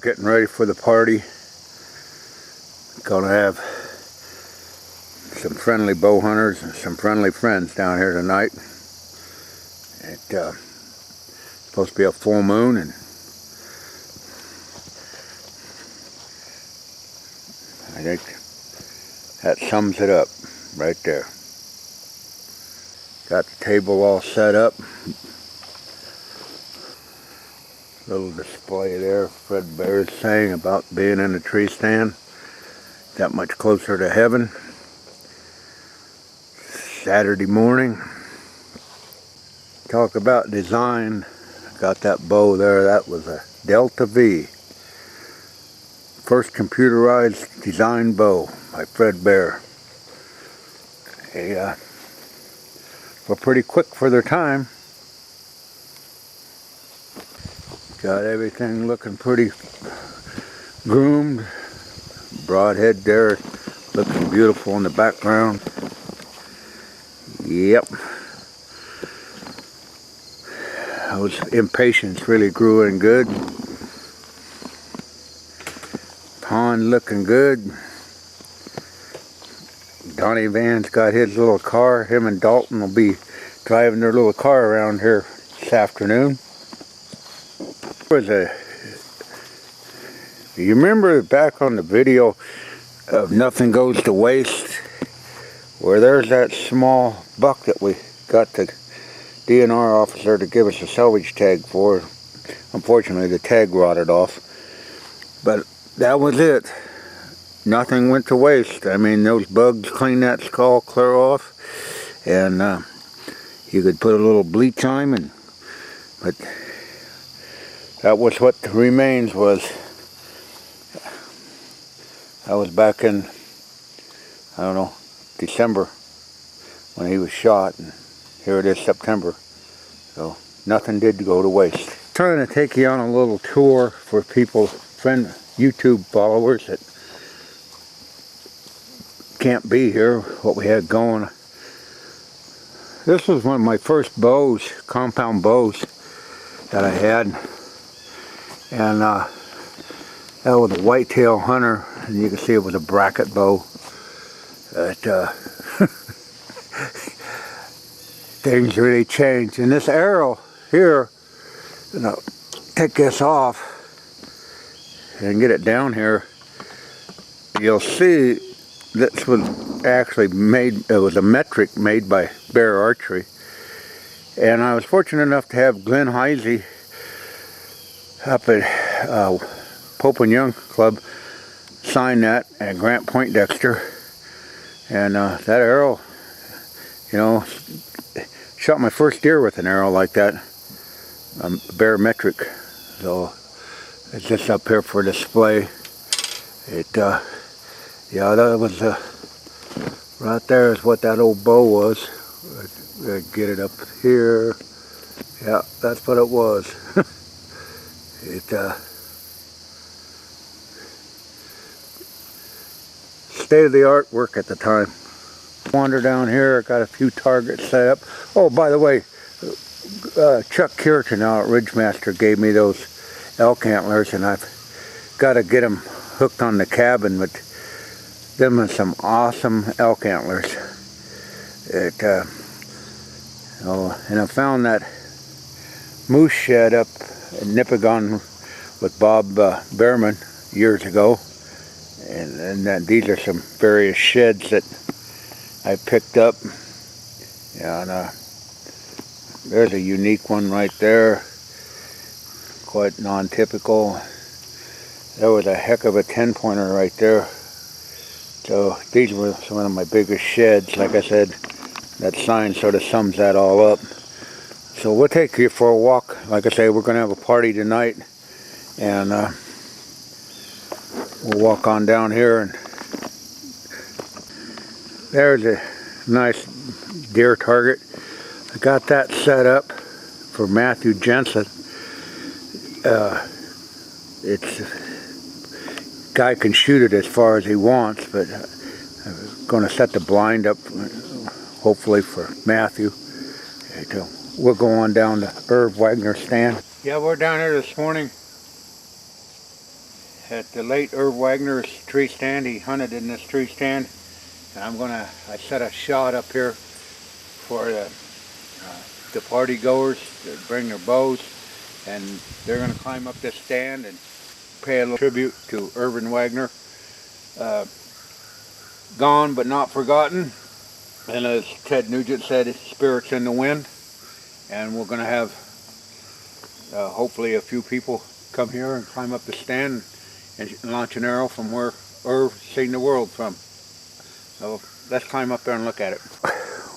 out getting ready for the party. Gonna have some friendly bow hunters and some friendly friends down here tonight. It's supposed to be a full moon, and I think that sums it up right there. Got the table all set up. Little display there. Fred Bear is saying about being in a tree stand that much closer to heaven. Saturday morning. Talk about design. Got that bow there. That was a Delta V. First computerized design bow by Fred Bear. They were pretty quick for their time. Got everything looking pretty groomed. Broadhead there looking beautiful in the background. Yep. Those impatiens really grew in good. Pond looking good. Donnie Van's got his little car. Him and Dalton will be driving their little car around here this afternoon. You remember back on the video of Nothing Goes to Waste, where there's that small buck that we got the DNR officer to give us a salvage tag for. Unfortunately, the tag rotted off, but that was it. Nothing went to waste. I mean, those bugs cleaned that skull clear off, and you could put a little bleach on him, but that was what the remains was. That was back in, I don't know, December when he was shot, and here it is September. So nothing did go to waste. Trying to take you on a little tour for people, YouTube followers that can't be here, what we had going. This was one of my first bows, compound bows that I had. And that was a whitetail hunter, and you can see it was a bracket bow. Things really changed. And this arrow here, take this off and get it down here. You'll see this was actually made, it was a metric made by Bear Archery. And I was fortunate enough to have Glenn Heisey up at Pope and Young Club sign that, and Grant Poindexter. And that arrow, shot my first deer with an arrow like that, Bear metric. So it's just up here for display. Yeah, that was right there is what that old bow was. Get it up here. Yeah, that's what it was. State-of-the-art work at the time. Wander down here, got a few targets set up. Oh, by the way, Chuck Cureton now at Ridgemaster gave me those elk antlers, and I've got to get them hooked on the cabin, but them are some awesome elk antlers. And I found that moose shed up in Nipigon with Bob Behrman years ago, and these are some various sheds that I picked up. And there's a unique one right there, quite non-typical. There was a heck of a 10-pointer right there. So these were some of my biggest sheds. Like I said, that sign sort of sums that all up. So we'll take you for a walk. Like I say, we're going to have a party tonight, and we'll walk on down here. And there's a nice deer target. I got that set up for Matthew Jensen. Guy can shoot it as far as he wants, but I'm going to set the blind up hopefully for Matthew. We'll go on down to Erv Wagner stand. Yeah, we're down here this morning at the late Erv Wagner's tree stand. He hunted in this tree stand, and I set a shot up here for the party goers to bring their bows, and they're going to climb up this stand and pay a little tribute to Erv Wagner. Gone but not forgotten, and as Ted Nugent said, spirits in the wind. And we're going to have hopefully a few people come here and climb up the stand and launch an arrow from where Erv seen the world from. So let's climb up there and look at it.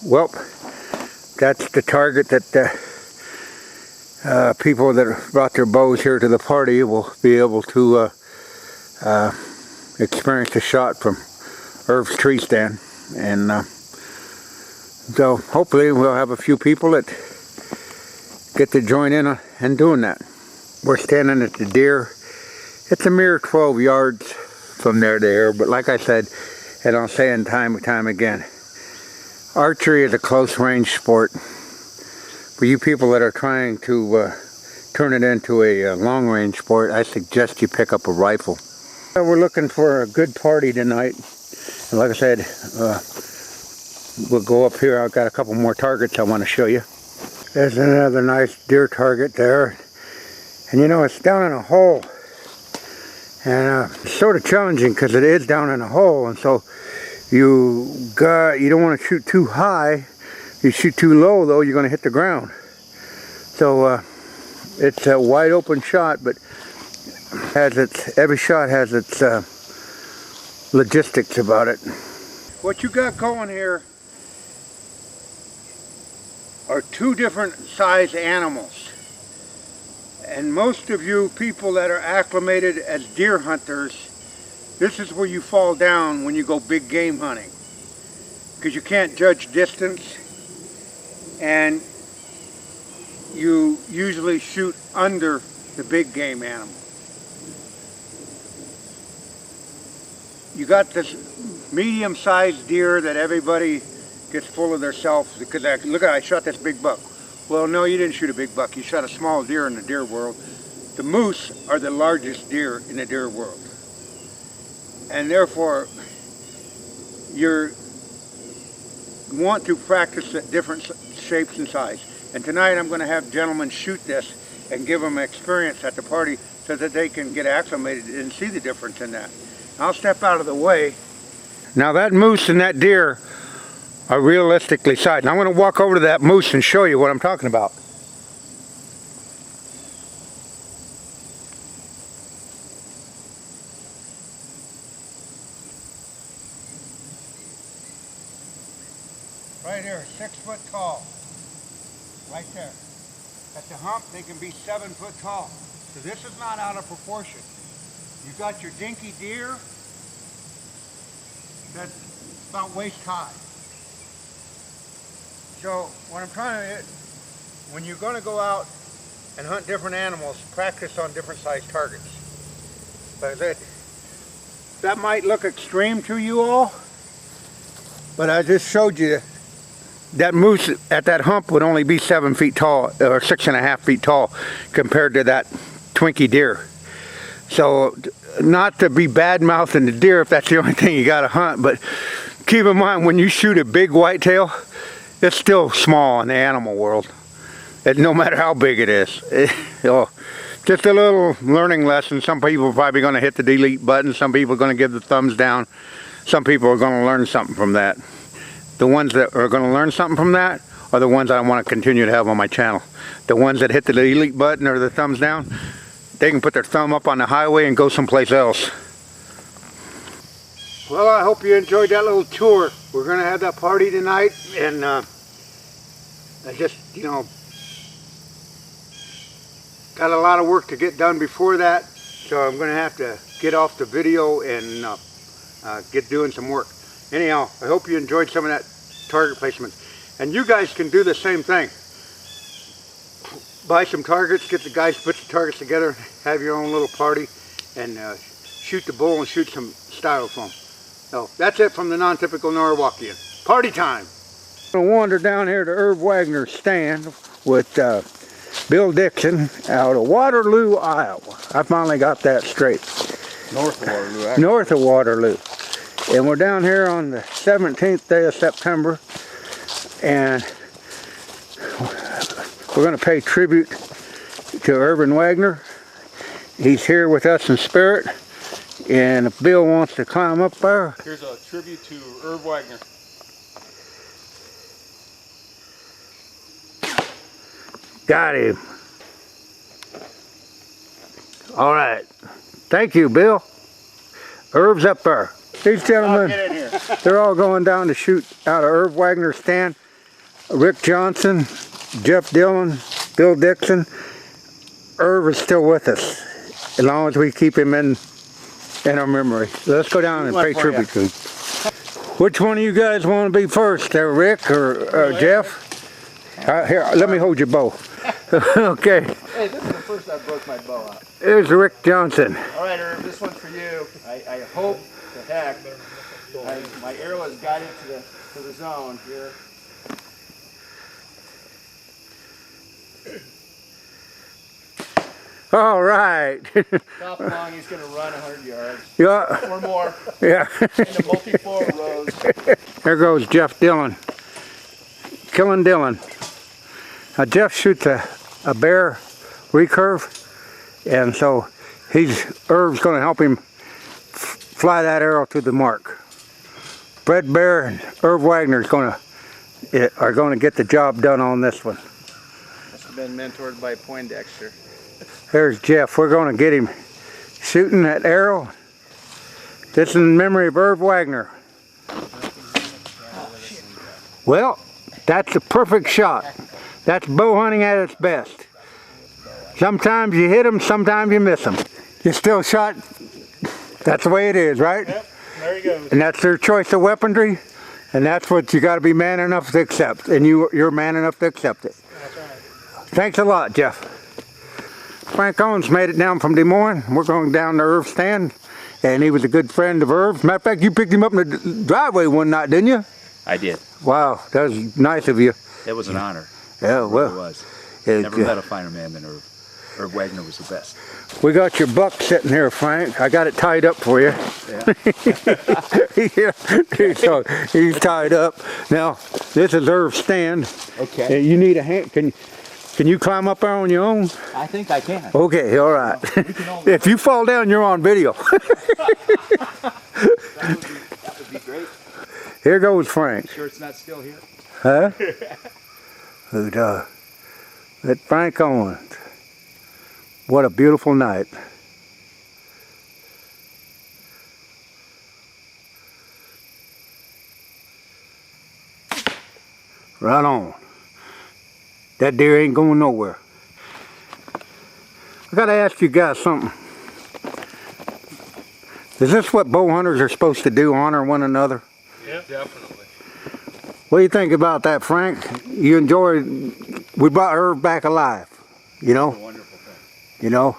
Well, that's the target that people that brought their bows here to the party will be able to experience the shot from Erv's tree stand. And so hopefully we'll have a few people that get to join in doing that. We're standing at the deer. It's a mere 12 yards from there to here, but like I said, and I'll say it time and time again, archery is a close range sport. For you people that are trying to turn it into a long range sport, I suggest you pick up a rifle. We're looking for a good party tonight, and like I said, we'll go up here. I've got a couple more targets I want to show you. There's another nice deer target there, and you know, it's down in a hole, and it's sort of challenging because it is down in a hole, and so you don't want to shoot too high. You shoot too low though, you're going to hit the ground. So it's a wide open shot, but every shot has its logistics about it. What you got going here are two different size animals, and most of you people that are acclimated as deer hunters, this is where you fall down when you go big game hunting, because you can't judge distance and you usually shoot under the big game animal. You got this medium-sized deer that everybody gets full of themselves because look at, I shot this big buck. Well, no, you didn't shoot a big buck. You shot a small deer in the deer world. The moose are the largest deer in the deer world, and therefore you want to practice at different shapes and size. And tonight I'm going to have gentlemen shoot this and give them experience at the party so that they can get acclimated and see the difference in that. I'll step out of the way. Now that moose and that deer are realistically sized. And I'm going to walk over to that moose and show you what I'm talking about. Right here, 6 foot tall. Right there. At the hump, they can be 7 foot tall. So this is not out of proportion. You got your dinky deer that's about waist high. So what I'm trying to do, when you're going to go out and hunt different animals, practice on different size targets. But that might look extreme to you all, but I just showed you that moose at that hump would only be 7 feet tall, or 6.5 feet tall, compared to that Twinkie deer. So not to be bad-mouthing the deer if that's the only thing you got to hunt, but keep in mind when you shoot a big whitetail, it's still small in the animal world, no matter how big it is. Just a little learning lesson. Some people are probably going to hit the delete button. Some people are going to give the thumbs down. Some people are going to learn something from that. The ones that are going to learn something from that are the ones I want to continue to have on my channel. The ones that hit the delete button or the thumbs down, they can put their thumb up on the highway and go someplace else. Well, I hope you enjoyed that little tour. We're going to have that party tonight, and I just, you know, got a lot of work to get done before that, so I'm going to have to get off the video and get doing some work. Anyhow, I hope you enjoyed some of that target placement. And you guys can do the same thing. Buy some targets, get the guys to put the targets together, have your own little party, and shoot the bull and shoot some styrofoam. So that's it from the non-typical Norwalkian. Party time! I'm going to wander down here to Erv Wagner's stand with Bill Dixon out of Waterloo, Iowa. I finally got that straight. North of Waterloo, actually. North of Waterloo. And we're down here on the 17th day of September. And we're going to pay tribute to Erv Wagner. He's here with us in spirit. And if Bill wants to climb up there. Here's a tribute to Erv Wagner. Got him. All right. Thank you, Bill. Erv's up there. These gentlemen, Get in here. they're all going down to shoot out of Erv Wagner's stand. Rick Johnson, Jeff Dillon, Bill Dixon. Erv is still with us, as long as we keep him in our memory. Let's go down and pay tribute to him. Which one of you guys want to be first, there, Rick or Jeff? Here, let me hold your bow. Okay. Hey, this is the first I broke my bow out. Here's Rick Johnson. All right, Erv, this one's for you. I hope to heck my arrow is guided to the zone here. All right. Top long, he's going to run 100 yards. Yeah. Or more. Yeah. In the multi-floor rows. There goes Jeff Dillon. Killing Dillon. Now Jeff shoots a bear recurve, and so Erv's going to help him fly that arrow to the mark. Fred Bear and Erv Wagner are going to get the job done on this one. Must have been mentored by Poindexter. There's Jeff. We're going to get him shooting that arrow. This is in memory of Erv Wagner. Well, that's a perfect shot. That's bow hunting at its best. Sometimes you hit them, sometimes you miss them. You still shot. That's the way it is, right? Yep, there you go. And that's their choice of weaponry, and that's what you got to be man enough to accept, and you're man enough to accept it. That's right. Thanks a lot, Jeff. Frank Owens made it down from Des Moines. We're going down to Erv's stand, and he was a good friend of Erv's. Matter of fact, you picked him up in the driveway one night, didn't you? I did. Wow, that was nice of you. It was an honor. Yeah, well. It was. Never met a finer man than Erv. Erv Wagner was the best. We got your buck sitting here, Frank. I got it tied up for you. Yeah. Yeah. So he's tied up. Now, this is Erv's stand. Okay. You need a hand. Can you climb up there on your own? I think I can. Okay, all right. If you fall down, you're on video. That would be great. Here goes Frank. Sure it's not still here? Huh? That Frank Owens. What a beautiful night. Right on. That deer ain't going nowhere. I gotta ask you guys something. Is this what bow hunters are supposed to do, honor one another? Yeah, definitely. What do you think about that, Frank? You enjoyed, we brought Erv back alive, you know? It's a wonderful thing. You know?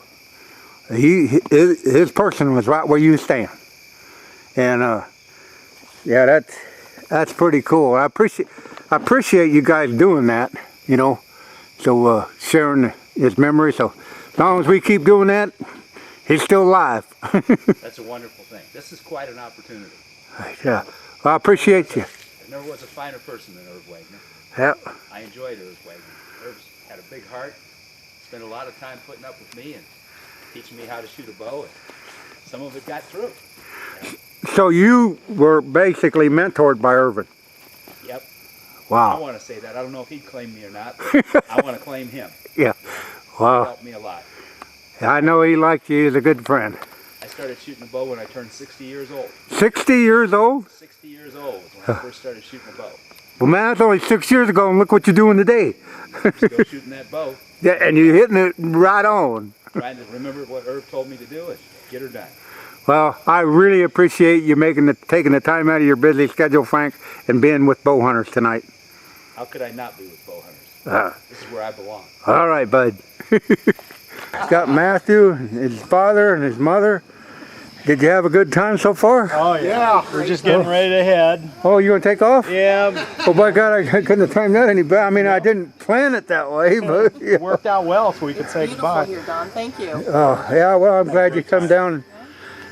His person was right where you stand. And yeah, that's pretty cool. I appreciate you guys doing that, you know? So sharing his memory. So as long as we keep doing that, he's still alive. That's a wonderful thing. This is quite an opportunity. Yeah. Well, I appreciate you. There never was a finer person than Erv Wagner. Yeah. I enjoyed Erv Wagner. Erv's had a big heart. Spent a lot of time putting up with me and teaching me how to shoot a bow. And some of it got through. You know? So you were basically mentored by Erv. Yep. Wow. I want to say that. I don't know if he'd claim me or not, but I want to claim him. Yeah. He Wow. helped me a lot. I know he liked you. He's a good friend. I started shooting a bow when I turned 60 years old. 60 years old? 60 years old when I first started shooting a bow. Well, man, that's only 6 years ago, and look what you're doing today. Still shooting that bow. Yeah, and you're hitting it right on. Trying to remember what Erv told me to do and get her done. Well, I really appreciate you taking the time out of your busy schedule, Frank, and being with bow hunters tonight. How could I not be with bow hunters? This is where I belong. All right, bud. Got Matthew, his father, and his mother. Did you have a good time so far? Oh yeah. We're just getting ready to head. Oh, you gonna take off? Yeah. Oh my God, I couldn't have timed that any better. I mean, I didn't plan it that way, but yeah. It worked out well so we could say Beautiful goodbye. here, Don. Thank you. Oh, yeah, well, I'm glad you come down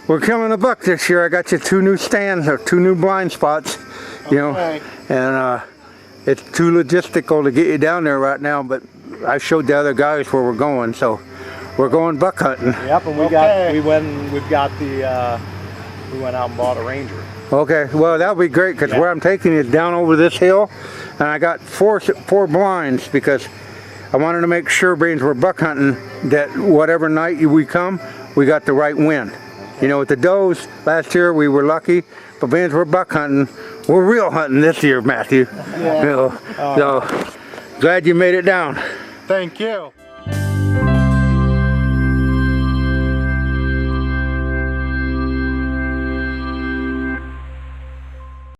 we're killing a buck this year. I got you 2 new stands or 2 new blind spots, you know, and it's too logistical to get you down there right now, but I showed the other guys where we're going, so we're going buck hunting. Yep, and we went out and bought a Ranger. Okay, well that'll be great because where I'm taking you is down over this hill, and I got four blinds because I wanted to make sure, being we're buck hunting, that whatever night we come, we got the right wind. You know, with the does last year we were lucky, but being we're buck hunting, we're real hunting this year, Matthew. Yeah. You know, so glad you made it down. Thank you.